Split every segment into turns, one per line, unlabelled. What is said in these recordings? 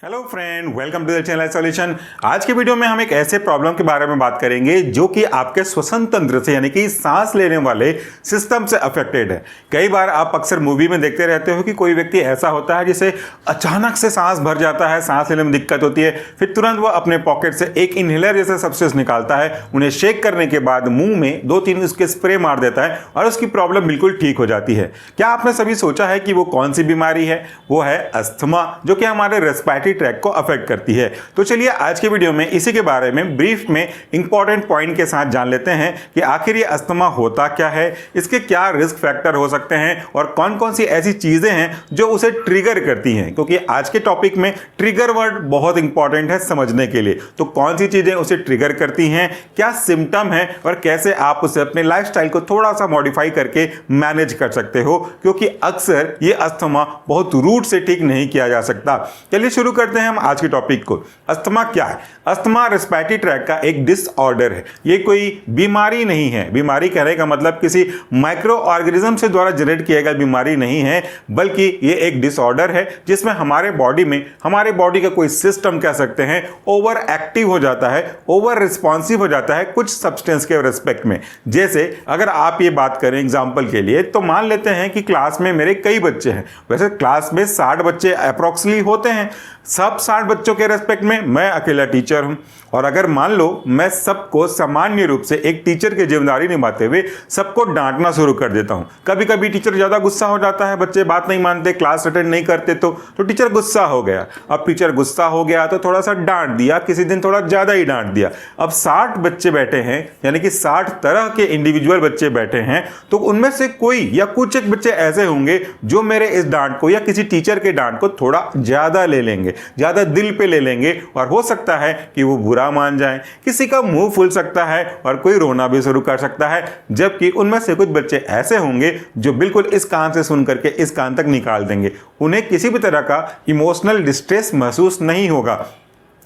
Hello friend, welcome to the channel solution. आज के video में हम एक ऐसे प्रॉब्लम के बारे में बात करेंगे जो कि आपके श्वसन तंत्र से यानी कि सांस लेने वाले सिस्टम से अफेक्टेड है। कई बार आप अक्सर मूवी में देखते रहते हो कि कोई व्यक्ति ऐसा होता है जिसे अचानक से सांस भर जाता है, सांस लेने में दिक्कत होती है, फिर तुरंत वो अपने पॉकेट से एक इनहेलर जैसा सब्सटेंस निकालता है, उन्हें शेक करने के बाद मुंह में 2-3 उसके स्प्रे मार देता है और उसकी प्रॉब्लम बिल्कुल ठीक हो जाती है। क्या आपने सभी सोचा है कि वो कौन सी बीमारी है? वो है अस्थमा, जो कि हमारे रेस्पिरेटरी ट्रैक को अफेक्ट करती है। तो चलिए आज के वीडियो में इसी के बारे में ब्रीफ में इंपॉर्टेंट पॉइंट के साथ जान लेते हैं कि आखिर ये अस्थमा होता क्या है, इसके क्या रिस्क फैक्टर हो सकते हैं और कौन कौन सी ऐसी चीजें हैं जो उसे ट्रिगर करती हैं। क्योंकि आज के टॉपिक में ट्रिगर वर्ड बहुत इंपॉर्टेंट है समझने के लिए। तो कौन सी चीजें उसे ट्रिगर करती हैं, क्या सिम्टम है और कैसे आप उसे अपने लाइफस्टाइल को थोड़ा सा मॉडिफाई करके मैनेज कर सकते हो, क्योंकि अक्सर ये अस्थमा बहुत रूट से ठीक नहीं किया जा सकता। चलिए शुरू करते हैं हम आज के टॉपिक को। अस्थमा क्या है? अस्थमा रेस्पिरेटरी ट्रैक का एक डिसऑर्डर है। ये कोई बीमारी नहीं है। बीमारी कहने का मतलब किसी माइक्रो ऑर्गेनिज्म से द्वारा जनरेट किया गया बीमारी नहीं है, बल्कि ये एक डिसऑर्डर है जिसमें हमारे बॉडी का कोई सिस्टम कह सकते हैं ओवर एक्टिव हो जाता है, ओवर रिस्पॉन्सिव हो जाता है कुछ सब्सटेंस के रेस्पेक्ट में। जैसे अगर आप ये बात करें एग्जाम्पल के लिए, तो मान लेते हैं कि क्लास में मेरे कई बच्चे हैं। वैसे क्लास में 60 बच्चे अप्रोक्सली होते हैं। सब 60 बच्चों के रेस्पेक्ट में मैं अकेला टीचर हूं, और अगर मान लो मैं सबको सामान्य रूप से एक टीचर की जिम्मेदारी निभाते हुए सबको डांटना शुरू कर देता हूं। कभी कभी टीचर ज्यादा गुस्सा हो जाता है, बच्चे बात नहीं मानते, क्लास अटेंड नहीं करते, तो टीचर गुस्सा हो गया। अब टीचर गुस्सा हो गया तो थोड़ा सा डांट दिया, किसी दिन थोड़ा ज्यादा ही डांट दिया। अब 60 बच्चे बैठे हैं, यानी कि 60 तरह के इंडिविजुअल बच्चे बैठे हैं, तो उनमें से कोई या कुछ एक बच्चे ऐसे होंगे जो मेरे इस डांट को या किसी टीचर के डांट को थोड़ा ज्यादा ले लेंगे, ज्यादा दिल पे ले लेंगे, और हो सकता है कि वो बुरा मान जाए। किसी का मुंह फूल सकता है और कोई रोना भी शुरू कर सकता है, जबकि उनमें से कुछ बच्चे ऐसे होंगे जो बिल्कुल इस कान से सुन करके इस कान तक निकाल देंगे। उन्हें किसी भी तरह का इमोशनल डिस्ट्रेस महसूस नहीं होगा।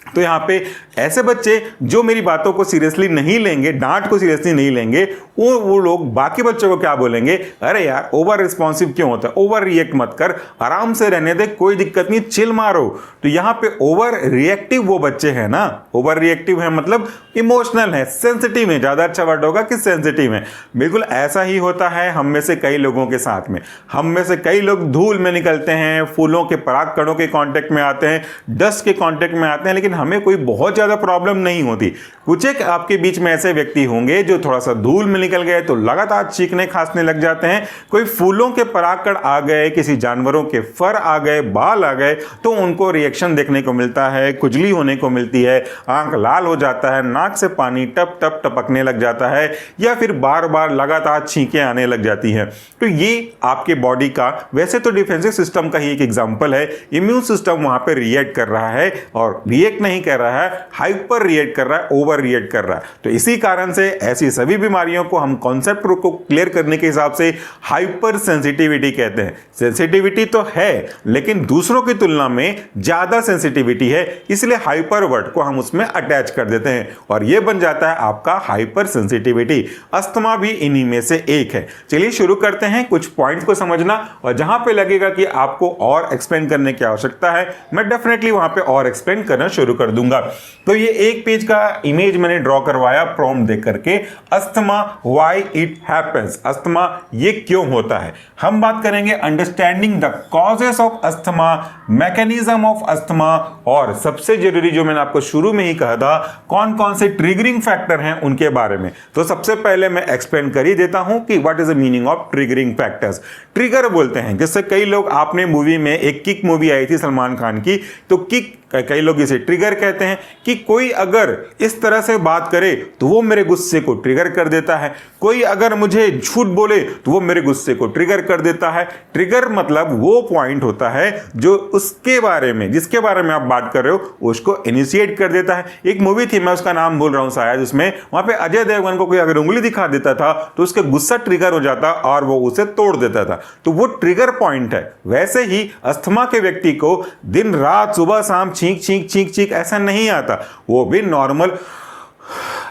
तो यहाँ पे ऐसे बच्चे जो मेरी बातों को सीरियसली नहीं लेंगे, डांट को सीरियसली नहीं लेंगे, वो लोग बाकी बच्चों को क्या बोलेंगे? अरे यार, ओवर रिस्पॉन्सिव क्यों होता है, ओवर रिएक्ट मत कर, आराम से रहने दे, कोई दिक्कत नहीं, चिल मारो। तो यहाँ पे ओवर रिएक्टिव वो बच्चे हैं ना, ओवर रिएक्टिव है मतलब इमोशनल है, सेंसिटिव है, ज्यादा अच्छा वर्ड होगा कि सेंसिटिव है। बिल्कुल ऐसा ही होता है हम में से कई लोगों के साथ में। हम में से कई लोग धूल में निकलते हैं, फूलों के पराग कणों के कांटेक्ट में आते हैं, डस्ट के कांटेक्ट में आते हैं, लेकिन हमें कोई बहुत ज्यादा प्रॉब्लम नहीं होती। कुछ एक आपके बीच में ऐसे व्यक्ति होंगे जो थोड़ा सा धूल में निकल गए तो लगातार चीखने खांसने लग जाते हैं। कोई फूलों के परागकण आ गए, किसी जानवरों के फर आ गए, बाल आ गए, तो उनको रिएक्शन देखने को मिलता है, खुजली होने को मिलती है, आंख लाल हो जाता है, नाक से पानी टप टप टपकने लग जाता है, या फिर बार बार लगातार छींकें आने लग जाती हैं। तो ये आपके बॉडी का वैसे तो डिफेंसिव सिस्टम का ही एक एग्जाम्पल है। इम्यून सिस्टम वहां पर रिएक्ट कर रहा है, और रिएक्ट नहीं कर रहा है, हाइपर रिएक्ट कर रहा है, ओवर रिएक्ट कर रहा है। तो इसी कारण से ऐसी सभी बीमारियों को हम कॉन्सेप्ट को क्लियर करने के हिसाब से हाइपर सेंसिटिविटी कहते हैं। सेंसिटिविटी तो है, लेकिन दूसरों की तुलना में ज्यादा सेंसिटिविटी है, इसलिए हाइपर वर्ड को हम उसमें अटैच कर देते हैं और यह बन जाता है आपका हाइपर सेंसिटिविटी। अस्थमा भी इन्हीं में से एक है। चलिए शुरू करते हैं कुछ पॉइंट्स को समझना, और जहां पे लगेगा कि आपको और एक्सप्लेन करने की आवश्यकता है, मैं डेफिनेटली वहां पे और एक्सप्लेन करना शुरू कर दूंगा। तो ये एक पेज का इमेज मैंने ड्रॉ करवाया प्रॉम्प्ट देख करके, asthma why it happens, asthma ये क्यों होता है। हम बात करेंगे understanding the causes of asthma, mechanism of asthma, और सबसे जरूरी जो मैंने आपको शुरू में ही कहा था, कौन कौन से ट्रिगरिंग फैक्टर हैं उनके बारे में। तो सबसे पहले मैं एक्सप्लेन कर ही देता हूं कि what is the meaning of triggering factors. Trigger बोलते हैं, जैसे कई लोग, आपने मूवी में एक किक मूवी आई थी सलमान खान की, तो किक कई लोग इसे ट्रिगर कहते हैं कि कोई अगर इस तरह से बात करे तो वो मेरे गुस्से को ट्रिगर कर देता है, कोई अगर मुझे झूठ बोले तो वो मेरे गुस्से को ट्रिगर कर देता है। ट्रिगर मतलब वो पॉइंट होता है जो उसके बारे में, जिसके बारे में आप बात कर रहे हो, उसको इनिशिएट कर देता है। एक मूवी थी, मैं उसका नाम भूल रहा हूं शायद, उसमें वहां पे अजय देवगन को कोई अगर उंगली दिखा देता था तो उसका गुस्सा ट्रिगर हो जाता और वो उसे तोड़ देता था। तो वो ट्रिगर पॉइंट है। वैसे ही अस्थमा के व्यक्ति को दिन रात सुबह शाम छींक छींक छींक छींक ऐसा नहीं आता, वो भी नॉर्मल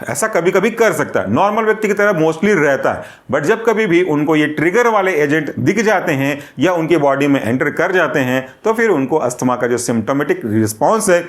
ऐसा कभी कभी कर सकता है, नॉर्मल व्यक्ति की तरह मोस्टली रहता है, बट जब कभी भी उनको ये ट्रिगर वाले एजेंट दिख जाते हैं या उनके बॉडी में एंटर कर जाते हैं तो फिर उनको अस्थमा का जो सिम्टोमेटिक रिस्पॉन्स है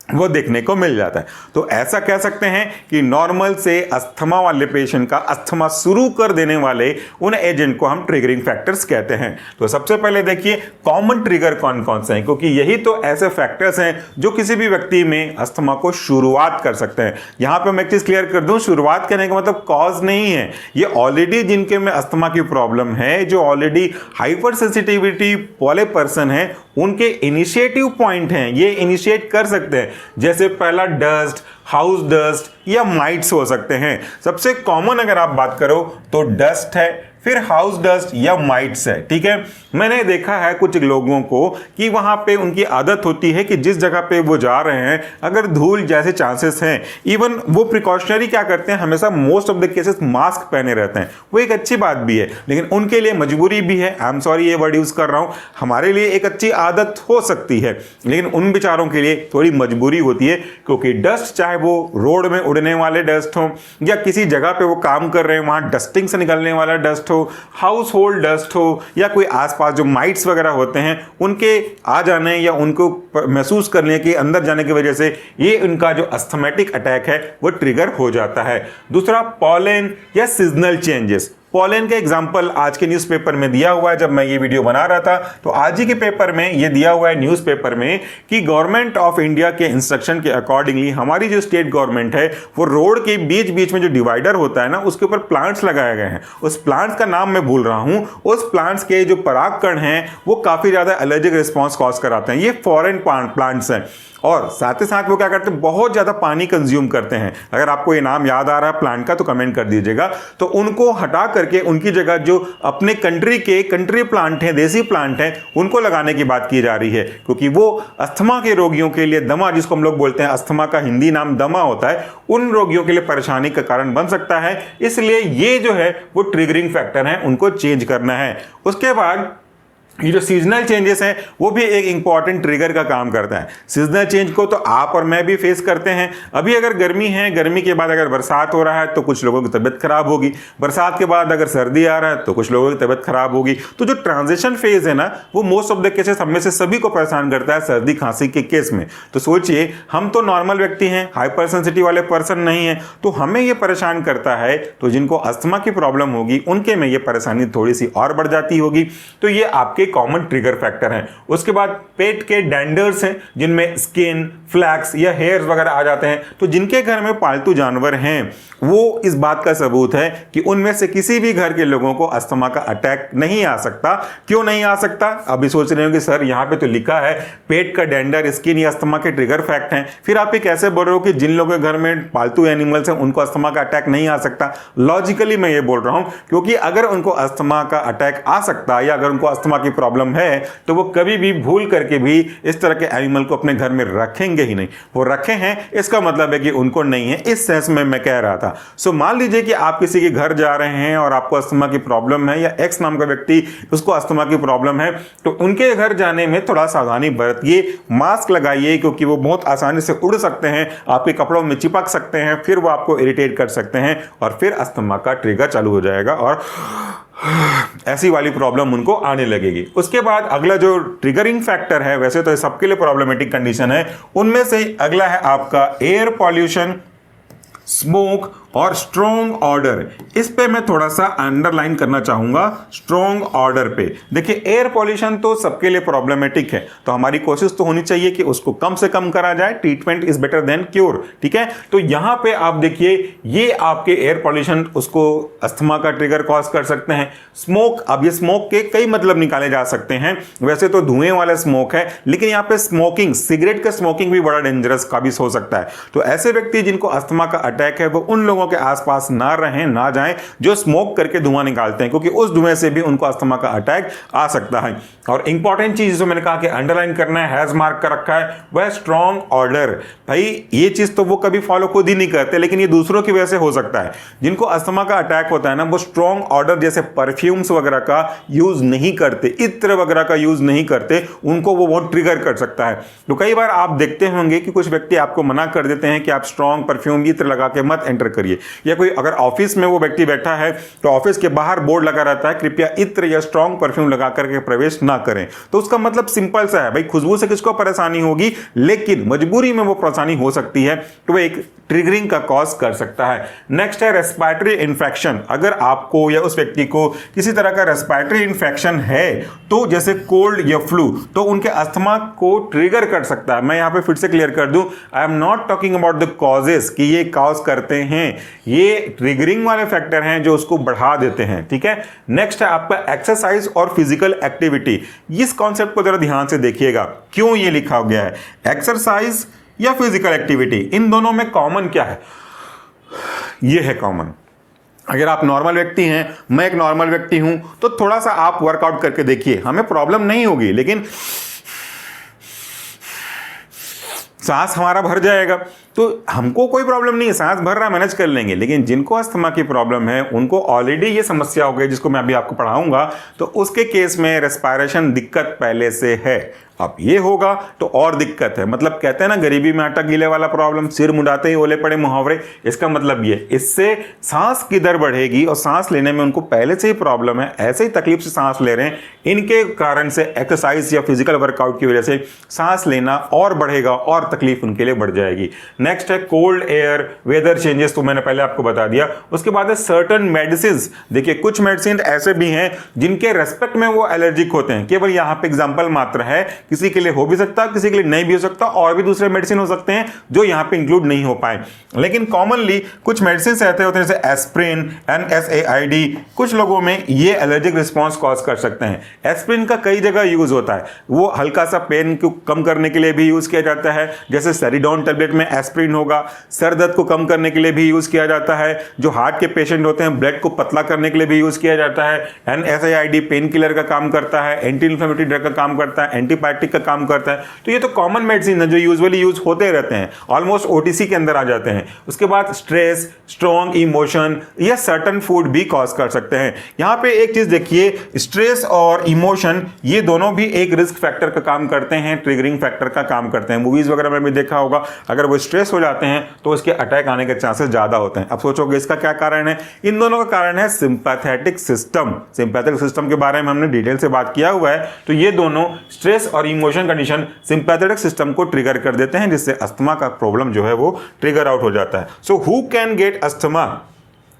वो देखने को मिल जाता है। तो ऐसा कह सकते हैं कि नॉर्मल से अस्थमा वाले पेशेंट का अस्थमा शुरू कर देने वाले उन एजेंट को हम ट्रिगरिंग फैक्टर्स कहते हैं। तो सबसे पहले देखिए कॉमन ट्रिगर कौन कौन से हैं, क्योंकि यही तो ऐसे फैक्टर्स हैं जो किसी भी व्यक्ति में अस्थमा को शुरुआत कर सकते हैं। यहां पे मैं एक चीज क्लियर कर दूं, शुरुआत करने का मतलब कॉज नहीं है, ये ऑलरेडी जिनके में अस्थमा की प्रॉब्लम है, जो ऑलरेडी हाइपर सेंसिटिविटी वाले पर्सन है, उनके इनिशिएटिव पॉइंट हैं, ये इनिशिएट कर सकते हैं। जैसे पहला डस्ट, हाउस डस्ट या माइट्स हो सकते हैं। सबसे कॉमन अगर आप बात करो तो डस्ट है, फिर हाउस डस्ट या माइट्स है। ठीक है, मैंने देखा है कुछ लोगों को कि वहां पे उनकी आदत होती है कि जिस जगह पे वो जा रहे हैं अगर धूल जैसे चांसेस हैं, इवन वो प्रिकॉशनरी क्या करते हैं, हमेशा most of the cases mask पहने रहते हैं। वो एक अच्छी बात भी है, लेकिन उनके लिए मजबूरी भी है। आई एम सॉरी ये वर्ड यूज कर रहा हूं, हमारे लिए एक अच्छी आदत हो सकती है, लेकिन उन बेचारों के लिए थोड़ी मजबूरी होती है, क्योंकि डस्ट चाहे वो रोड में उड़ने वाले डस्ट हो या किसी जगह पे वो काम कर रहे हैं वहां डस्टिंग से निकलने वाला डस्ट हो, हाउस होल्ड डस्ट हो या कोई आसपास जो माइट्स वगैरह होते हैं उनके आ जाने या उनको महसूस करने के अंदर जाने की वजह से ये उनका जो अस्थमेटिक अटैक है वो ट्रिगर हो जाता है। दूसरा पॉलन या सीजनल चेंजेस। पॉलन का एग्जाम्पल आज के न्यूज़पेपर में दिया हुआ है। जब मैं ये वीडियो बना रहा था तो आज ही के पेपर में ये दिया हुआ है न्यूज़पेपर में कि गवर्नमेंट ऑफ इंडिया के इंस्ट्रक्शन के अकॉर्डिंगली हमारी जो स्टेट गवर्नमेंट है वो रोड के बीच बीच में जो डिवाइडर होता है ना उसके ऊपर प्लांट्स लगाए गए हैं। उस प्लांट्स का नाम मैं भूल रहा हूँ। उस प्लांट्स के जो परागकण हैं वो काफ़ी ज़्यादा एलर्जिक रिस्पॉन्स कॉज कराते हैं। ये फॉरेन प्लांट्स हैं और साथ ही साथ वो क्या करते हैं, बहुत ज़्यादा पानी कंज्यूम करते हैं। अगर आपको ये नाम याद आ रहा है प्लांट का तो कमेंट कर दीजिएगा। तो उनको हटा करके उनकी जगह जो अपने कंट्री प्लांट हैं, देसी प्लांट हैं, उनको लगाने की बात की जा रही है, क्योंकि वो अस्थमा के रोगियों के लिए, दमा जिसको हम लोग बोलते हैं, अस्थमा का हिंदी नाम दमा होता है, उन रोगियों के लिए परेशानी का कारण बन सकता है। इसलिए ये जो है वो ट्रिगरिंग फैक्टर है, उनको चेंज करना है। उसके बाद ये जो सीजनल चेंजेस हैं वो भी एक इंपॉर्टेंट ट्रिगर का काम करता है। सीजनल चेंज को तो आप और मैं भी फेस करते हैं। अभी अगर गर्मी है, गर्मी के बाद अगर बरसात हो रहा है तो कुछ लोगों की तबीयत खराब होगी, बरसात के बाद अगर सर्दी आ रहा है तो कुछ लोगों की तबीयत खराब होगी। तो जो ट्रांजिशन फेज है ना वो मोस्ट ऑफ द केसेस हम में से सभी को परेशान करता है सर्दी खांसी के केस में। तो सोचिए हम तो नॉर्मल व्यक्ति हैं, हाइपर सेंसिटिव वाले पर्सन नहीं है, तो हमें ये परेशान करता है। तो जिनको अस्थमा की प्रॉब्लम होगी उनके में ये परेशानी थोड़ी सी और बढ़ जाती होगी। तो ये आपके कॉमन ट्रिगर फैक्टर हैं। उसके बाद पेट के डैंडर्स हैं जिनमें स्किन, फ्लैक्स या हेयर्स वगैरह आ जाते हैं। तो जिनके घर में पालतू जानवर हैं वो इस बात का सबूत है कि उनमें से किसी भी घर के लोगों को अस्थमा का अटैक नहीं आ सकता। क्यों नहीं आ सकता? अभी सोच रहे हो कि सर यहाँ पे तो लिखा है पेट का डैंडर, स्किन या अस्थमा के ट्रिगर फैक्ट हैं, फिर आप ये कैसे बोल रहे हो कि जिन लोगों के घर में पालतू एनिमल्स हैं उनको अस्थमा का अटैक नहीं आ सकता? लॉजिकली मैं ये बोल रहा हूं क्योंकि अगर उनको अस्थमा का अटैक आ सकता या अगर उनको अस्थमा की प्रॉब्लम है तो वो कभी भी भूल करके भी इस तरह के एनिमल को अपने घर में रखेंगे ही नहीं। वो रखे हैं इसका मतलब है कि उनको नहीं है, इस सेंस में मैं कह रहा था। सो मान लीजिए कि आप किसी के घर जा रहे हैं और आपको अस्थमा की प्रॉब्लम है या एक्स नाम का व्यक्ति उसको अस्थमा की प्रॉब्लम है, तो उनके घर जाने में थोड़ा सावधानी बरतिए, मास्क लगाइए क्योंकि वो बहुत आसानी से उड़ सकते हैं, आपके कपड़ों में चिपक सकते हैं, फिर वो आपको इरिटेट कर सकते हैं और फिर अस्थमा का ट्रिगर चालू हो जाएगा और ऐसी वाली प्रॉब्लम उनको आने लगेगी। उसके बाद अगला जो ट्रिगरिंग फैक्टर है, वैसे तो सबके लिए प्रॉब्लमेटिक कंडीशन है, उनमें से अगला है आपका एयर पॉल्यूशन, स्मोक और स्ट्रॉन्ग ऑर्डर। इस पे मैं थोड़ा सा अंडरलाइन करना चाहूंगा, स्ट्रॉन्ग ऑर्डर पे। देखिए एयर पॉल्यूशन तो सबके लिए प्रॉब्लमेटिक है, तो हमारी कोशिश तो होनी चाहिए कि उसको कम से कम करा जाए। Treatment is better than cure, ठीक है। तो यहां पे आप देखिए ये आपके एयर पॉल्यूशन उसको अस्थमा का ट्रिगर कॉज कर सकते हैं। स्मोक, अब ये स्मोक के कई मतलब निकाले जा सकते हैं। वैसे तो धुएं वाला स्मोक है, लेकिन यहाँ पे स्मोकिंग, सिगरेट का स्मोकिंग भी बड़ा डेंजरस का भी हो सकता है। तो ऐसे व्यक्ति जिनको अस्थमा का अटैक है वो उन लोगों लोगों के आसपास ना रहें, ना जाएं जो स्मोक करके धुआं निकालते हैं, क्योंकि उस धुएं से भी उनको अस्थमा का अटैक आ सकता है। और इंपॉर्टेंट चीज जो मैंने कहा कि अंडरलाइन करना है, हैज मार्क कर रखा है, वह स्ट्रॉन्ग ऑर्डर। भाई ये चीज तो वो कभी फॉलो खुद ही नहीं करते, लेकिन ये दूसरों की वजह से हो सकता है। जिनको अस्थमा का अटैक होता है ना, वो स्ट्रॉन्ग ऑर्डर जैसे परफ्यूम्स वगैरह का यूज नहीं करते, इत्र वगैरह का यूज नहीं करते, उनको वो बहुत ट्रिगर कर सकता है। तो कई बार आप देखते होंगे कि कुछ व्यक्ति आपको मना कर देते हैं कि आप स्ट्रॉन्ग परफ्यूम इत्र लगा के मत एंटर करिए, या कोई अगर ऑफिस में वो व्यक्ति बैठा है तो ऑफिस के बाहर बोर्ड लगा रहता है कृपया इत्र या स्ट्रॉन्ग परफ्यूम लगा करके प्रवेश ना करें। तो उसका मतलब सिंपल सा है, भाई खुशबू से किसको परेशानी होगी, लेकिन मजबूरी में वो परेशानी हो सकती है, तो वो एक ट्रिगरिंग का कॉज कर सकता है। नेक्स्ट है रेस्पिरेटरी इन्फेक्शन। अगर आपको या उस व्यक्ति को किसी तरह का रेस्पिरेटरी इन्फेक्शन है, तो जैसे कोल्ड या फ्लू, तो उनके अस्थमा को ट्रिगर कर सकता है। मैं यहां पे फिर से क्लियर कर दूं, I am not talking about the causes कि ये कॉज करते हैं, ये ट्रिगरिंग वाले फैक्टर हैं जो उसको बढ़ा देते हैं। ठीक है, नेक्स्ट है आपका एक्सरसाइज और फिजिकल एक्टिविटी। इस कॉन्सेप्ट को जरा ध्यान से देखिएगा, क्यों ये लिखा गया है एक्सरसाइज या फिजिकल एक्टिविटी, इन दोनों में कॉमन क्या है? ये है कॉमन। अगर आप नॉर्मल व्यक्ति हैं, मैं एक नॉर्मल व्यक्ति हूं, तो थोड़ा सा आप वर्कआउट करके देखिए, हमें प्रॉब्लम नहीं होगी, लेकिन सांस हमारा भर जाएगा, तो हमको कोई प्रॉब्लम नहीं है, सांस भर रहा मैनेज कर लेंगे। लेकिन जिनको अस्थमा की प्रॉब्लम है, उनको ऑलरेडी ये समस्या हो गई, जिसको मैं अभी आपको पढ़ाऊंगा, तो उसके केस में रेस्पिरेशन दिक्कत पहले से है। अब ये होगा तो और दिक्कत है। मतलब कहते हैं ना, गरीबी में आटा गीले वाला प्रॉब्लम, सिर मुड़ाते ही ओले पड़े मुहावरे। इसका मतलब ये, इससे सांस की दर बढ़ेगी और सांस लेने में उनको पहले से ही प्रॉब्लम है, ऐसे ही तकलीफ से सांस ले रहे हैं, इनके कारण से एक्सरसाइज या फिजिकल वर्कआउट की वजह से सांस लेना और बढ़ेगा और तकलीफ उनके लिए बढ़ जाएगी। नेक्स्ट है कोल्ड एयर, वेदर चेंजेस, तो मैंने पहले आपको बता दिया। उसके बाद है सर्टन मेडिसिन। देखिए कुछ मेडिसिन ऐसे भी हैं जिनके रेस्पेक्ट में वो एलर्जिक होते हैं, केवल यहाँ पे एग्जाम्पल मात्र है, किसी के लिए हो भी सकता है, किसी के लिए नहीं भी हो सकता, और भी दूसरे मेडिसिन हो सकते हैं जो यहाँ पे इंक्लूड नहीं हो पाए। लेकिन कॉमनली कुछ मेडिसिन ऐसे होते हैं जैसे एस्प्रिन, NSAID, कुछ लोगों में ये एलर्जिक रिस्पॉन्स कॉज कर सकते हैं। एस्प्रिन का कई जगह यूज होता है, वो हल्का सा पेन को कम करने के लिए भी यूज किया जाता है, जैसे सेरिडोन टेबलेट में एस्प्रिन होगा। सर दर्द को कम करने के लिए भी यूज किया जाता है, जो हार्ट के पेशेंट होते हैं ब्लड को पतला करने के लिए भी यूज किया जाता है। NSAID पेन किलर का काम करता है, एंटी इन्फ्लेमेटरी ड्रग का काम करता है, एंटीबायोटिक का काम करता है। तो ये तो कॉमन मेडिसिन है जो यूजुअली यूज होते रहते हैं, ऑलमोस्ट OTC के अंदर आ जाते हैं। उसके बाद स्ट्रेस, स्ट्रॉन्ग इमोशन या सर्टन फूड भी कॉज कर सकते हैं। यहां पे एक चीज देखिए, स्ट्रेस और इमोशन ये दोनों भी एक रिस्क फैक्टर का काम करते हैं, ट्रिगरिंग फैक्टर का काम करते हैं। मूवीज वगैरह में भी देखा होगा, अगर वो स्ट्रेस हो जाते हैं तो उसके अटैक आने के चांसेस ज्यादा होते हैं। अब सोचोगे इसका क्या कारण है? इन दोनों का कारण है सिंपैथेटिक सिस्टम। सिंपैथेटिक सिस्टम के बारे में हमने डिटेल से बात किया हुआ है। तो ये दोनों स्ट्रेस और इमोशन कंडीशन सिंपैथेटिक सिस्टम को ट्रिगर कर देते हैं, जिससे अस्थमा का प्रॉब्लम जो है वो ट्रिगर आउट हो जाता है। So who can get asthma?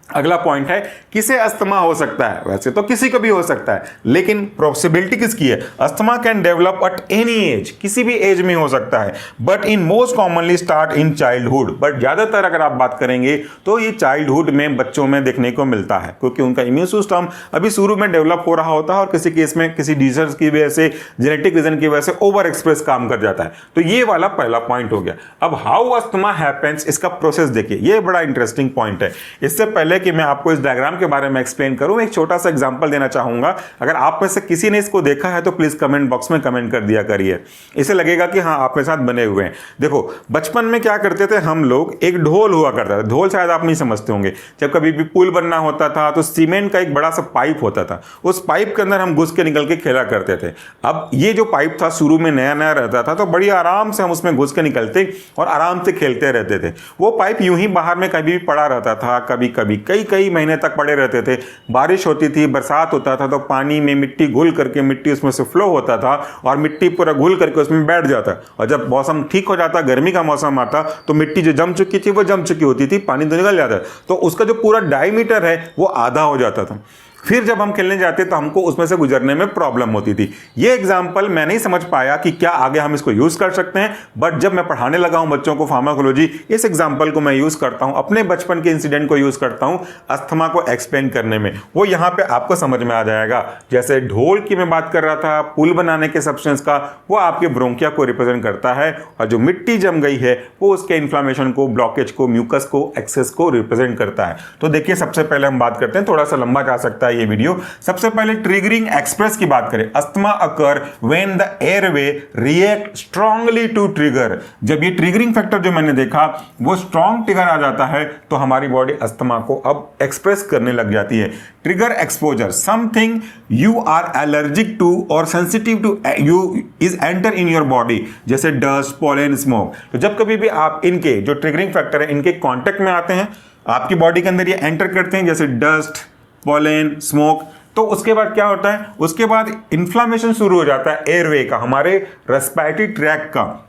अगला पॉइंट है, किसे अस्थमा हो सकता है? वैसे तो किसी को भी हो सकता है, लेकिन पॉसिबिलिटी किसकी है? Asthma can develop at any as, किसी भी एज में हो सकता है, but in most commonly start in childhood. But ज्यादातर अगर आप बात करेंगे तो ये चाइल्डहुड में बच्चों में देखने को मिलता है, क्योंकि उनका इम्यून सिस्टम अभी शुरू में डेवलप हो रहा होता है, और किसी केस में किसी डिजीज की वजह से, जेनेटिक रीजन की वजह से ओवर एक्सप्रेस काम कर जाता है। तो ये वाला पहला पॉइंट हो गया। अब हाउ अस्थमा हैपेंस, इसका प्रोसेस देखिए, ये बड़ा इंटरेस्टिंग पॉइंट है। इससे पहले कि मैं आपको इस डायग्राम के बारे में एक्सप्लेन करूं, एक छोटा सा एग्जांपल देना चाहूंगा। अगर आप में से किसी ने इसको देखा है तो प्लीज कमेंट बॉक्स में कमेंट कर दिया करिए, इसे लगेगा कि हाँ आप मेरे साथ बने हुए हैं। देखो बचपन में क्या करते थे हम लोग, एक ढोल हुआ करता था। ढोल शायद आप नहीं समझते होंगे। जब कभी भी पुल बनना होता था तो सीमेंट का एक बड़ा सा पाइप होता था, उस पाइप के अंदर हम घुस के निकल के खेला करते थे। अब ये जो पाइप था शुरू में नया नया रहता था, तो बड़ी आराम से हम उसमें घुस के निकलते और आराम से खेलते रहते थे। वो पाइप यूं ही बाहर में कभी भी पड़ा रहता था, कभी कभी कई महीने तक पड़े रहते थे। बारिश होती थी, बरसात होता था, तो पानी में मिट्टी घुल करके मिट्टी उसमें से फ्लो होता था और मिट्टी पूरा घुल करके उसमें बैठ जाता। और जब मौसम ठीक हो जाता, गर्मी का मौसम आता, तो मिट्टी जो जम चुकी थी वो जम चुकी होती थी, पानी तो निकल जाता, तो उसका जो पूरा डायमीटर है वो आधा हो जाता था। फिर जब हम खेलने जाते तो हमको उसमें से गुजरने में प्रॉब्लम होती थी। ये एग्जाम्पल मैं नहीं समझ पाया कि क्या आगे हम इसको यूज कर सकते हैं, बट जब मैं पढ़ाने लगा हूं बच्चों को फार्माकोलॉजी, इस एग्जाम्पल को मैं यूज करता हूं, अपने बचपन के इंसिडेंट को यूज करता हूं अस्थमा को एक्सप्लेन करने में। वो यहां पे आपको समझ में आ जाएगा। जैसे ढोल की मैं बात कर रहा था, पुल बनाने के सब्सटेंस का, वो आपके ब्रोंकिया को रिप्रेजेंट करता है, और जो मिट्टी जम गई है वो उसके इन्फ्लामेशन को, ब्लॉकेज को, म्यूकस को, एक्सेस को रिप्रेजेंट करता है। तो देखिए, सबसे पहले हम बात करते हैं, थोड़ा सा लंबा जा सकता है ये वीडियो। सबसे पहले ट्रिगरिंग एक्सप्रेस की बात करें। Asthma occur when the airway react strongly to trigger. जब ये ट्रिगरिंग फैक्टर जो मैंने देखा वो स्ट्रांग ट्रिगर आ जाता है तो हमारी बॉडी अस्थमा को अब एक्सप्रेस करने लग जाती है। Trigger exposure, something you are allergic to और sensitive to you is enter in your body, जैसे डस्ट, पॉलन, स्मोक। तो जब कभी भी आप इनके जो ट्रिगरिंग फैक्टर है इनके कांटेक्ट में आते हैं, आपकी बॉडी के अंदर ये एंटर करते हैं, जैसे डस्ट, पॉलन, स्मोक, तो उसके बाद क्या होता है, उसके बाद इन्फ्लामेशन शुरू हो जाता है एयरवे का, हमारे रेस्पिरेटरी ट्रैक का।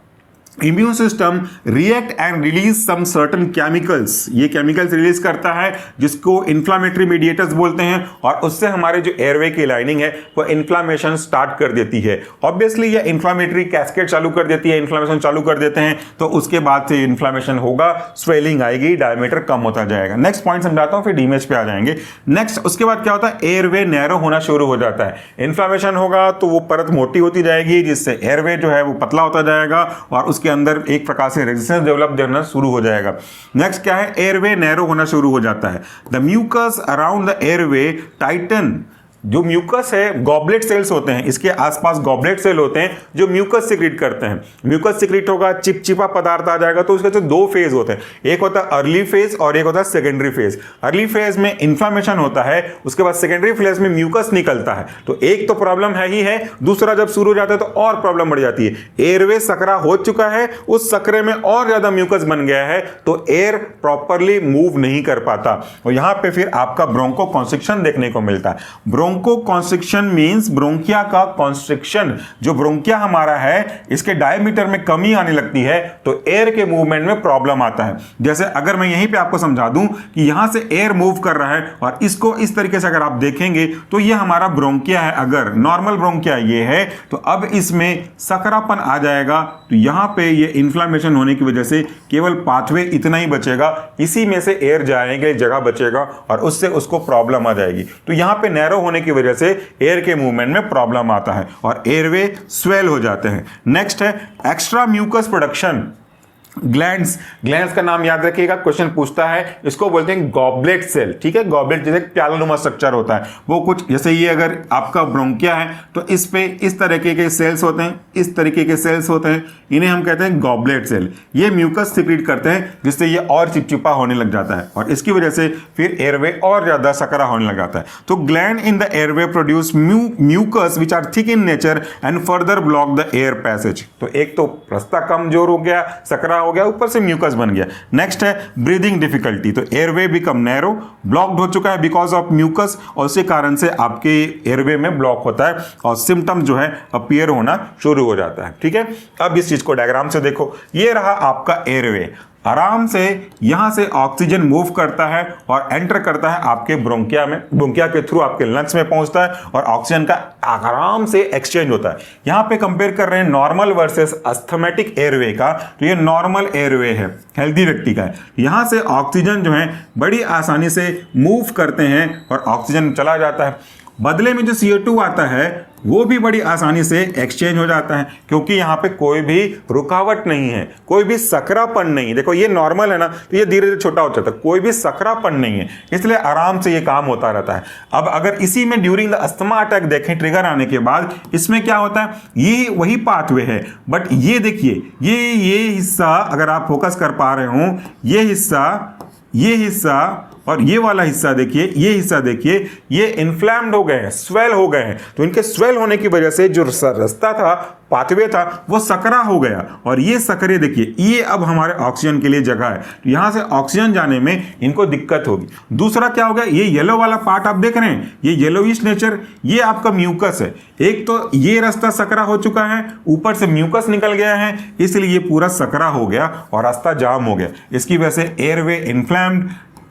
Immune system react and release some certain chemicals, ये केमिकल्स रिलीज करता है जिसको इन्फ्लामेटरी मीडिएटर्स बोलते हैं, और उससे हमारे जो एयरवे की लाइनिंग है वो इन्फ्लामेशन स्टार्ट कर देती है। ऑब्वियसली ये इन्फ्लामेटरी कैस्केड चालू कर देती है, इन्फ्लामेशन चालू कर देते हैं, तो उसके बाद से इन्फ्लामेशन होगा, स्वेलिंग आएगी, डायमीटर कम होता जाएगा। नेक्स्ट पॉइंट समझाता हूं, फिर डीमेज पे आ जाएंगे। नेक्स्ट उसके बाद क्या होता है, एयरवे नैरो होना शुरू हो जाता है। इन्फ्लामेशन होगा तो वो परत मोटी होती जाएगी, जिससे एयरवे जो है वो पतला होता जाएगा और उसके अंदर एक प्रकार से रेजिस्टेंस डेवलप करना शुरू हो जाएगा। नेक्स्ट क्या है, एयरवे नैरो होना शुरू हो जाता है। The mucus around the airway tighten. जो म्यूकस है, गॉबलेट सेल्स होते हैं, इसके आसपास गॉबलेट सेल होते हैं जो म्यूकस सिक्रीट करते हैं। म्यूकस सिक्रीट होगा, चिपचिपा पदार्थ आ जाएगा, तो उसके दो फेज होते हैं, एक होता है अर्ली फेज और एक होता है सेकेंडरी फेज। अर्ली फेज में इन्फ्लामेशन होता है, उसके बाद सेकेंडरी फेज में म्यूकस निकलता है। तो एक तो प्रॉब्लम है ही है, दूसरा जब शुरू हो जाता है तो और प्रॉब्लम बढ़ जाती है। एयरवे सकरा हो चुका है, उस सकरे में और ज्यादा म्यूकस बन गया है, तो एयर प्रॉपरली मूव नहीं कर पाता, और यहां पर फिर आपका ब्रोंको कॉन्स्ट्रिक्शन देखने को मिलता है। ब्रोंको कॉन्स्ट्रिक्शन मींस ब्रोंकिया का कॉन्स्ट्रिक्शन। जो ब्रोंकिया हमारा है इसके डायमीटर में कमी आने लगती है तो एयर के मूवमेंट में प्रॉब्लम आता है। जैसे अगर मैं यहीं पे आपको समझा दूं कि यहां से एयर मूव कर रहा है और इसको इस तरीके से अगर आप देखेंगे तो ये हमारा ब्रोंकिया है। अगर नॉर्मल ब्रोंकिया ये है तो अब इसमें सकरापन आ जाएगा, तो यहां पे ये इन्फ्लामेशन होने की वजह से केवल पाथवे इतना ही बचेगा, इसी में से एयर जाएंगे, जगह बचेगा और उससे उसको प्रॉब्लम आ जाएगी। तो यहां पे नैरो होने की वजह से एयर के मूवमेंट में प्रॉब्लम आता है और एयरवे स्वेल हो जाते हैं। नेक्स्ट है extra mucus production. Glands, glands का नाम याद रखिएगा, क्वेश्चन पूछता है, इसको बोलते हैं गॉबलेट सेल। ठीक है, गॉबलेट जैसे प्यालानुमा स्ट्रक्चर होता है, वो कुछ जैसे ये अगर आपका ब्रोंकिया है तो इस पे इस तरीके के सेल्स होते हैं, इस तरीके के सेल्स होते हैं, इन्हें हम कहते हैं गॉबलेट सेल। ये म्यूकस सिक्रीट करते हैं जिससे ये और चिपचिपा होने लग जाता है और इसकी वजह से फिर एयरवे और ज्यादा सकरा होने लग जाता है। तो gland in the airway produce mucus which are thick in nature and further block the air passage. तो एक तो रास्ता कमजोर हो गया, सकरा हो गया, ऊपर से म्यूकस बन गया। नेक्स्ट है ब्रीदिंग डिफिकल्टी। तो एयरवे बिकम नैरो, ब्लॉक्ड हो चुका है बिकॉज ऑफ म्यूकस, और उसी कारण से आपके एयरवे में ब्लॉक होता है और सिम्टम जो है अपीयर होना शुरू हो जाता है। ठीक है, अब इस चीज को डायग्राम से देखो, ये रहा आपका एयरवे। आराम से यहां से ऑक्सीजन मूव करता है और एंटर करता है आपके ब्रोंकिया में, ब्रोंकिया के थ्रू आपके लंग्स में पहुंचता है और ऑक्सीजन का आराम से एक्सचेंज होता है। यहां पे कंपेयर कर रहे हैं नॉर्मल वर्सेस अस्थमेटिक एयरवे का, तो ये नॉर्मल एयरवे है, हेल्दी व्यक्ति का है। यहां से ऑक्सीजन जो है बड़ी आसानी से मूव करते हैं और ऑक्सीजन चला जाता है। बदले में जो CO2 आता है वो भी बड़ी आसानी से एक्सचेंज हो जाता है, क्योंकि यहाँ पे कोई भी रुकावट नहीं है, कोई भी सकरापन नहीं। देखो ये नॉर्मल है ना, तो ये धीरे धीरे छोटा हो जाता है, कोई भी सकरापन नहीं है, इसलिए आराम से ये काम होता रहता है। अब अगर इसी में ड्यूरिंग द अस्थमा अटैक देखें, ट्रिगर आने के बाद इसमें क्या होता है, ये वही पाथवे है, बट ये देखिए ये हिस्सा अगर आप फोकस कर पा रहे हो, ये हिस्सा और ये वाला हिस्सा देखिए, ये हिस्सा देखिए, ये इन्फ्लैम्ड हो गए हैं, स्वेल हो गए हैं। तो इनके स्वेल होने की वजह से जो रास्ता था, पाथवे था, वो सकरा हो गया और ये सकरे देखिए, ये अब हमारे ऑक्सीजन के लिए जगह है, तो यहां से ऑक्सीजन जाने में इनको दिक्कत होगी। दूसरा क्या हो गया, ये येलो वाला पार्ट आप देख रहे हैं, ये येलोइश नेचर, ये आपका म्यूकस है। एक तो ये रास्ता सकरा हो चुका है, ऊपर से म्यूकस निकल गया है, इसलिए ये पूरा सकरा हो गया और रास्ता जाम हो गया। इसकी वजह से एयरवे इन्फ्लैम्ड,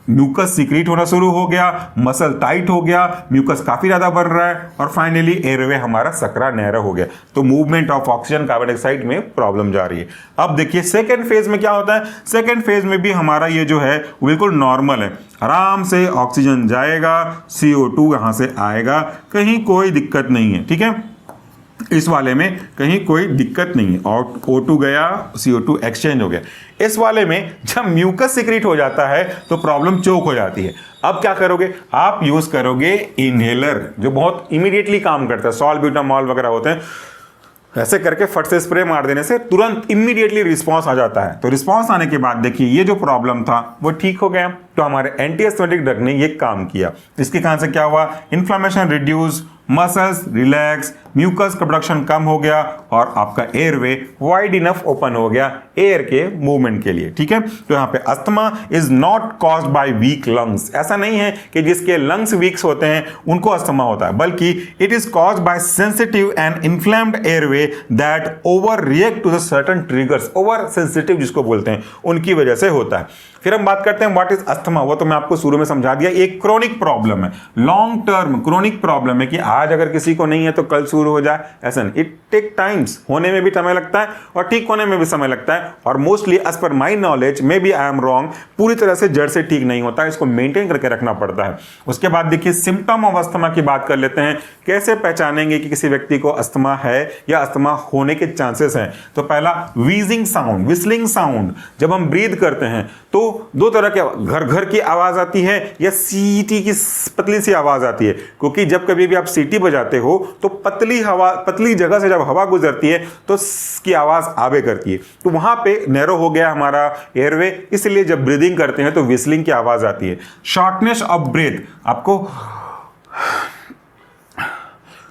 म्यूकस सीक्रेट होना शुरू हो गया, मसल टाइट हो गया, म्यूकस काफी ज्यादा बढ़ रहा है और फाइनली एयरवे हमारा सकरा नैरो हो गया। तो movement of oxygen carbon dioxide में प्रॉब्लम जा रही है। अब देखिए सेकेंड फेज में क्या होता है। सेकेंड फेज में भी हमारा ये जो है बिल्कुल नॉर्मल है, आराम से ऑक्सीजन जाएगा, CO2 यहां से आएगा, कहीं कोई दिक्कत नहीं है। ठीक है, इस वाले में कहीं कोई दिक्कत नहीं है, और O2 गया, CO2 एक्सचेंज हो गया। इस वाले में जब म्यूकस सीक्रेट हो जाता है तो प्रॉब्लम चोक हो जाती है। अब क्या करोगे, आप यूज करोगे इनहेलर जो बहुत इमीडिएटली काम करता है, सॉल्ब्यूटामॉल वगैरह होते हैं, ऐसे करके फट से स्प्रे मार देने से तुरंत इमीडिएटली रिस्पांस आ जाता है। तो रिस्पांस आने के बाद देखिए ये जो प्रॉब्लम था वो ठीक हो गया। तो हमारे एंटीएस्थेटिक ड्रग ने ये काम किया। इसके कारण से क्या हुआ, inflammation reduce, muscles relax, mucus का प्रोडक्शन कम हो गया और आपका एयरवे वाइड इनफ ओपन हो गया एयर के मूवमेंट के लिए। ठीक है, तो यहाँ पे asthma is not caused by weak lungs. ऐसा नहीं है कि जिसके लंग्स वीक्स होते हैं उनको अस्थमा होता है, बल्कि it is caused by sensitive and inflamed airway that over react to the certain triggers. Over sensitive जिसको बोलते हैं उनकी वजह से होता है। फिर हम बात करते हैं व्हाट इज अस्थमा। वो तो मैं आपको शुरू में समझा दिया, एक क्रोनिक प्रॉब्लम है, लॉन्ग टर्म क्रोनिक प्रॉब्लम है कि आज अगर किसी को नहीं है तो कल शुरू हो जाए, ऐसा नहीं। इट टेक टाइम्स, होने में भी समय लगता है और ठीक होने में भी समय लगता है, और mostly as per my knowledge, maybe I am wrong, पूरी तरह से जड़ से ठीक नहीं होता है, इसको मेंटेन करके रखना पड़ता है। उसके बाद देखिए सिम्टम ऑफ अस्थमा की बात कर लेते हैं। कैसे पहचानेंगे कि किसी व्यक्ति को अस्थमा है या अस्थमा होने के चांसेस हैं। तो पहला वीजिंग साउंड, विस्लिंग साउंड, जब हम ब्रीथ करते हैं तो दो तरह के घर घर की आवाज आती है या सीटी की पतली सी आवाज आती है, क्योंकि जब कभी भी आप सीटी बजाते हो तो पतली हवा, पतली जगह से जब हवा गुजरती है तो की आवाज आवे करती है, तो वहां पे नैरो हो गया हमारा एयरवे, इसलिए जब ब्रीदिंग करते हैं तो विस्लिंग की आवाज आती है। शॉर्टनेस ऑफ ब्रेथ, आपको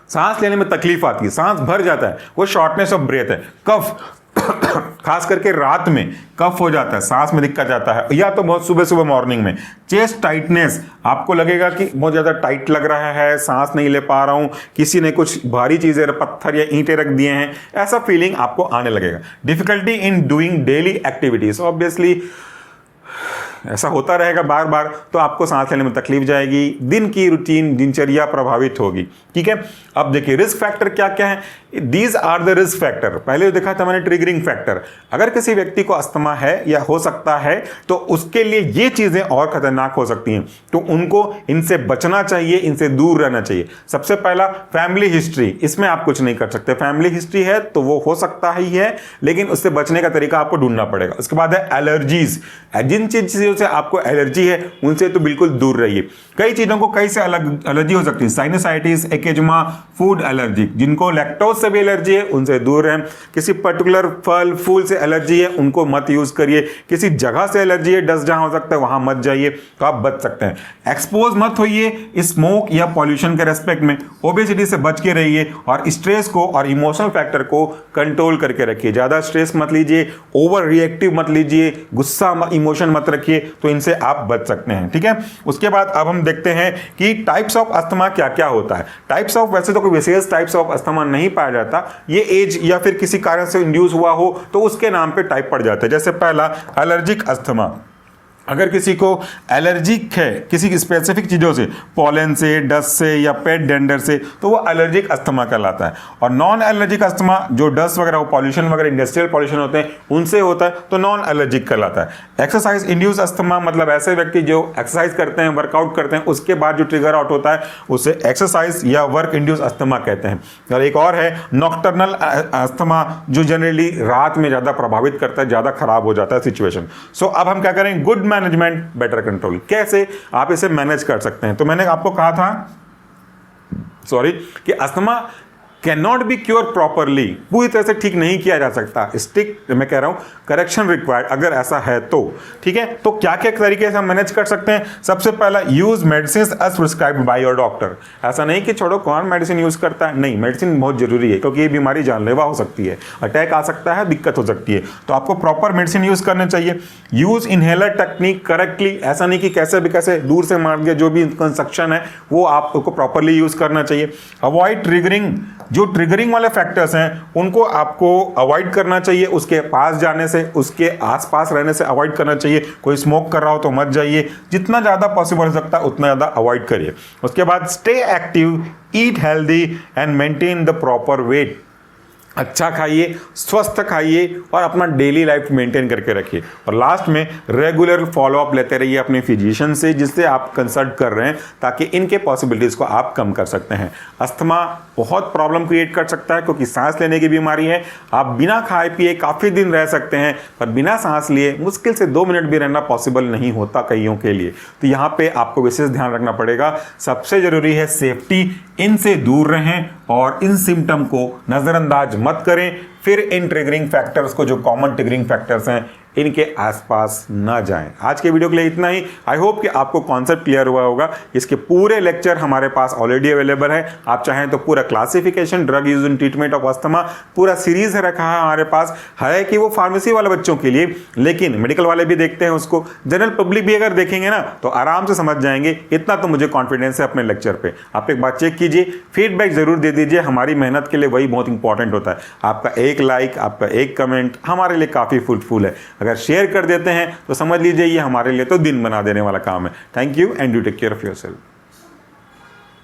सांस लेने में तकलीफ आती है, सांस भर जाता है, वो शॉर्टनेस ऑफ ब्रेथ है। कफ खास करके रात में कफ हो जाता है, सांस में दिक्कत आता है, या तो बहुत सुबह सुबह मॉर्निंग में। चेस्ट टाइटनेस, आपको लगेगा कि बहुत ज्यादा टाइट लग रहा है, सांस नहीं ले पा रहा हूं, किसी ने कुछ भारी चीजें, पत्थर या ईंटें रख दिए हैं, ऐसा फीलिंग आपको आने लगेगा। Difficulty in doing daily activities, obviously ऐसा होता रहेगा बार बार, तो आपको सांस लेने में तकलीफ जाएगी, दिन की रूटीन दिनचर्या प्रभावित होगी। ठीक है, अब देखिए रिस्क फैक्टर क्या क्या है। These are the risk factor. पहले देखा था मैंने ट्रिगरिंग फैक्टर। अगर किसी व्यक्ति को अस्थमा है या हो सकता है तो उसके लिए ये चीजें और खतरनाक हो सकती हैं, तो उनको इनसे बचना चाहिए, इनसे दूर रहना चाहिए। सबसे पहला फैमिली हिस्ट्री, इसमें आप कुछ नहीं कर सकते। फैमिली हिस्ट्री है तो वो हो सकता ही है, लेकिन उससे बचने का तरीका आपको ढूंढना पड़ेगा। उसके बाद है एलर्जीज, जिन चीजों से आपको एलर्जी है उनसे तो बिल्कुल दूर रहिए। कई चीजों को कई से अलग एलर्जी हो सकती है, साइनसाइटिस, एकेजमा, फूड एलर्जी। जिनको लैक्टोज से भी एलर्जी है उनसे दूर रहें। किसी पर्टिकुलर फल फूल से एलर्जी है उनको मत यूज करिए। किसी जगह से एलर्जी है, डस्ट जहां हो सकता है वहां मत जाइए, तो आप बच सकते हैं। एक्सपोज मत होइए स्मोक या पॉल्यूशन के रेस्पेक्ट में। ओबेसिटी से बच के रहिए और स्ट्रेस को और इमोशनल फैक्टर को कंट्रोल करके रखिए। ज्यादा स्ट्रेस मत लीजिए, ओवर रिएक्टिव मत लीजिए, गुस्सा इमोशन मत रखिए, तो इनसे आप बच सकते हैं। ठीक है, उसके बाद अब हम देखते हैं कि टाइप्स ऑफ अस्थमा क्या क्या होता है। टाइप्स ऑफ, वैसे तो कोई विशेष टाइप्स ऑफ अस्थमा नहीं पाया जाता, ये एज या फिर किसी कारण से इंड्यूस हुआ हो तो उसके नाम पे टाइप पड़ जाता है। जैसे पहला एलर्जिक अस्थमा, अगर किसी को एलर्जिक है किसी स्पेसिफिक चीज़ों से, पॉलन से, डस्ट से या पेट डेंडर से, तो वो एलर्जिक अस्थमा कहलाता है। और नॉन एलर्जिक अस्थमा, जो डस्ट वगैरह, पॉल्यूशन वगैरह, इंडस्ट्रियल पॉल्यूशन होते हैं उनसे होता है, तो नॉन एलर्जिक कहलाता है। एक्सरसाइज इंड्यूस अस्थमा, मतलब ऐसे व्यक्ति जो एक्सरसाइज करते हैं, वर्कआउट करते हैं, उसके बाद जो ट्रिगर आउट होता है उसे एक्सरसाइज या वर्क इंड्यूस अस्थमा कहते हैं। और एक और है नॉक्टर्नल अस्थमा, जो जनरली रात में ज़्यादा प्रभावित करता है, ज़्यादा खराब हो जाता है सिचुएशन। सो अब हम क्या करें, गुड मैनेजमेंट बेटर कंट्रोल, कैसे आप इसे मैनेज कर सकते हैं। तो मैंने आपको कहा था कि asthma can not be cure properly, पूरी तरह से ठीक नहीं किया जा सकता। स्ट्रिक्ट मैं कह रहा हूं, करेक्शन रिक्वायर्ड अगर ऐसा है तो। ठीक है, तो क्या क्या तरीके से हम मैनेज कर सकते हैं। सबसे पहला, use medicine as prescribed by your doctor. ऐसा नहीं कि छोड़ो कौन मेडिसिन यूज करता है, नहीं, मेडिसिन बहुत जरूरी है, क्योंकि ये बीमारी जानलेवा हो सकती है, अटैक आ सकता है, दिक्कत हो सकती है, तो आपको प्रॉपर मेडिसिन यूज करने चाहिए। यूज इनहेलर टेक्निक करेक्टली, ऐसा नहीं कि कैसे भी कैसे दूर से मार दिया, जो भी कंस्ट्रक्शन है वो आपको प्रॉपरली यूज करना चाहिए। अवॉइड ट्रिगरिंग जो ट्रिगरिंग वाले फैक्टर्स हैं उनको आपको अवॉइड करना चाहिए, उसके पास जाने से, उसके आसपास रहने से अवॉइड करना चाहिए। कोई स्मोक कर रहा हो तो मत जाइए, जितना ज़्यादा पॉसिबल हो सकता है उतना ज़्यादा अवॉइड करिए। उसके बाद stay active, eat healthy and maintain the proper weight. अच्छा खाइए, स्वस्थ खाइए और अपना डेली लाइफ मेंटेन करके रखिए। और लास्ट में रेगुलर फॉलोअप लेते रहिए अपने फिजिशियन से जिससे आप कंसल्ट कर रहे हैं, ताकि इनके पॉसिबिलिटीज़ को आप कम कर सकते हैं। अस्थमा बहुत प्रॉब्लम क्रिएट कर सकता है क्योंकि सांस लेने की बीमारी है। आप बिना खाए पिए काफ़ी दिन रह सकते हैं, पर बिना सांस लिए मुश्किल से 2 मिनट भी रहना पॉसिबल नहीं होता कईयों के लिए। तो यहाँ पे आपको विशेष ध्यान रखना पड़ेगा। सबसे ज़रूरी है सेफ्टी, इनसे दूर रहें और इन सिम्टम को नज़रअंदाज मत करें। फिर इन ट्रिगरिंग फैक्टर्स को, जो कॉमन ट्रिगरिंग फैक्टर्स हैं, इनके आसपास ना जाएं। आज के वीडियो के लिए इतना ही। आई होप कि आपको कॉन्सेप्ट क्लियर हुआ होगा। इसके पूरे लेक्चर हमारे पास ऑलरेडी अवेलेबल है। आप चाहें तो पूरा classification, drug use in treatment of asthma, पूरा सीरीज है रखा है हमारे पास। है कि वो फार्मेसी वाले बच्चों के लिए, लेकिन मेडिकल वाले भी देखते हैं उसको। जनरल पब्लिक भी अगर देखेंगे ना तो आराम से समझ जाएंगे। इतना तो मुझे कॉन्फिडेंस है अपने लेक्चर पे। आप एक बार चेक कीजिए, फीडबैक जरूर दे दीजिए। हमारी मेहनत के लिए वही बहुत इंपॉर्टेंट होता है। आपका एक लाइक, आपका एक कमेंट हमारे लिए काफ़ी फ्रूटफुल है। अगर शेयर कर देते हैं तो समझ लीजिए ये हमारे लिए तो दिन बना देने वाला काम है। Thank you and you take care of yourself.